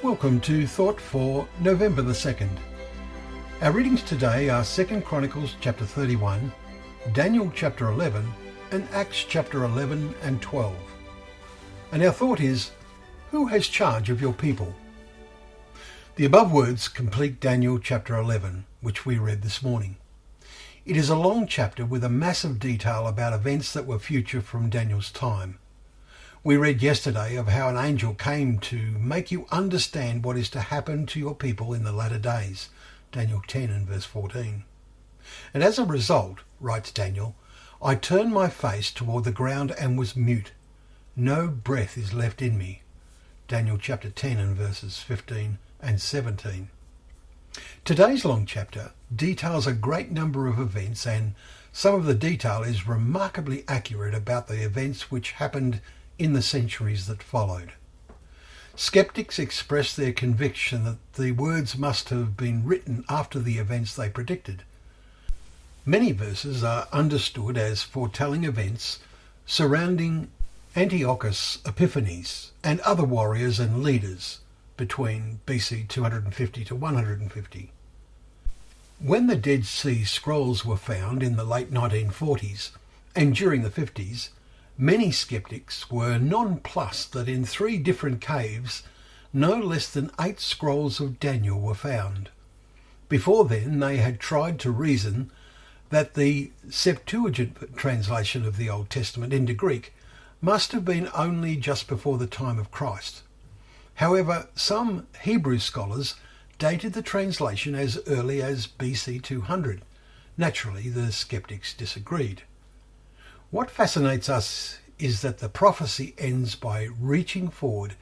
Welcome to Thought for November the 2nd. Our readings today are 2 Chronicles chapter 31, Daniel chapter 11, and Acts chapter 11 and 12. And our thought is, who has charge of your people? The above words complete Daniel chapter 11, which we read this morning. It is a long chapter with a massive detail about events that were future from Daniel's time. We read yesterday of how an angel came to make you understand what is to happen to your people in the latter days, Daniel 10 and verse 14. And as a result, writes Daniel, I turned my face toward the ground and was mute. No breath is left in me, Daniel chapter 10 and verses 15 and 17. Today's long chapter details a great number of events, and some of the detail is remarkably accurate about the events which happened in the centuries that followed. Skeptics express their conviction that the words must have been written after the events they predicted. Many verses are understood as foretelling events surrounding Antiochus Epiphanes and other warriors and leaders between BC 250 to 150. When the Dead Sea Scrolls were found in the late 1940s and during the 50s, many skeptics were nonplussed that in 3 different caves no less than 8 scrolls of Daniel were found. Before then they had tried to reason that the Septuagint translation of the Old Testament into Greek must have been only just before the time of Christ. However, some Hebrew scholars dated the translation as early as BC 200. Naturally, the skeptics disagreed. What fascinates us is that the prophecy ends by reaching forward,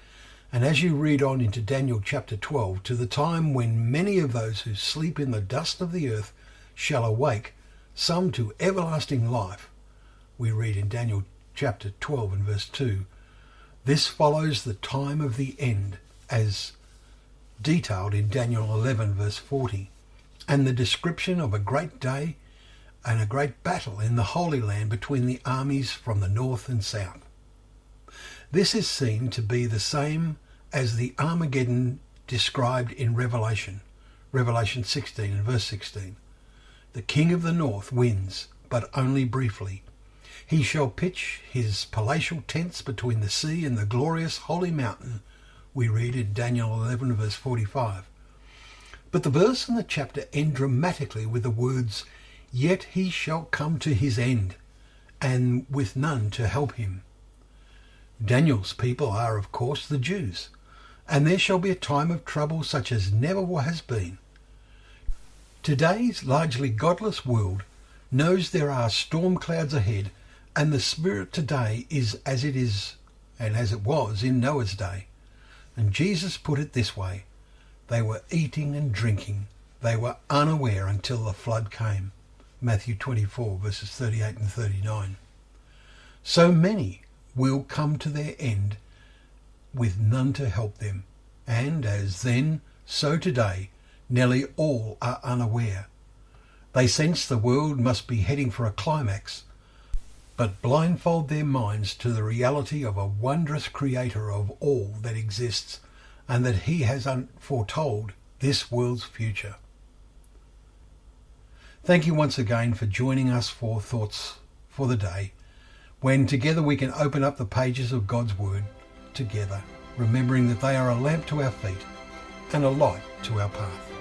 and as you read on into Daniel chapter 12, to the time when many of those who sleep in the dust of the earth shall awake, some to everlasting life. We read in Daniel chapter 12 and verse 2, this follows the time of the end as detailed in Daniel 11 verse 40, and the description of a great day and a great battle in the Holy Land between the armies from the north and south. This is seen to be the same as the Armageddon described in Revelation 16 and verse 16. The king of the north wins, but only briefly. He shall pitch his palatial tents between the sea and the glorious holy mountain, we read in Daniel 11 verse 45. But the verse and the chapter end dramatically with the words, yet he shall come to his end, and with none to help him. Daniel's people are, of course, the Jews, and there shall be a time of trouble such as never has been. Today's largely godless world knows there are storm clouds ahead, and the spirit today is as it is and as it was in Noah's day. And Jesus put it this way, they were eating and drinking, they were unaware until the flood came. Matthew 24 verses 38 and 39. So many will come to their end with none to help them, and as then, so today, nearly all are unaware. They sense the world must be heading for a climax, but blindfold their minds to the reality of a wondrous creator of all that exists, and that he has foretold this world's future. Thank you once again for joining us for Thoughts for the Day, when together we can open up the pages of God's Word together, remembering that they are a lamp to our feet and a light to our path.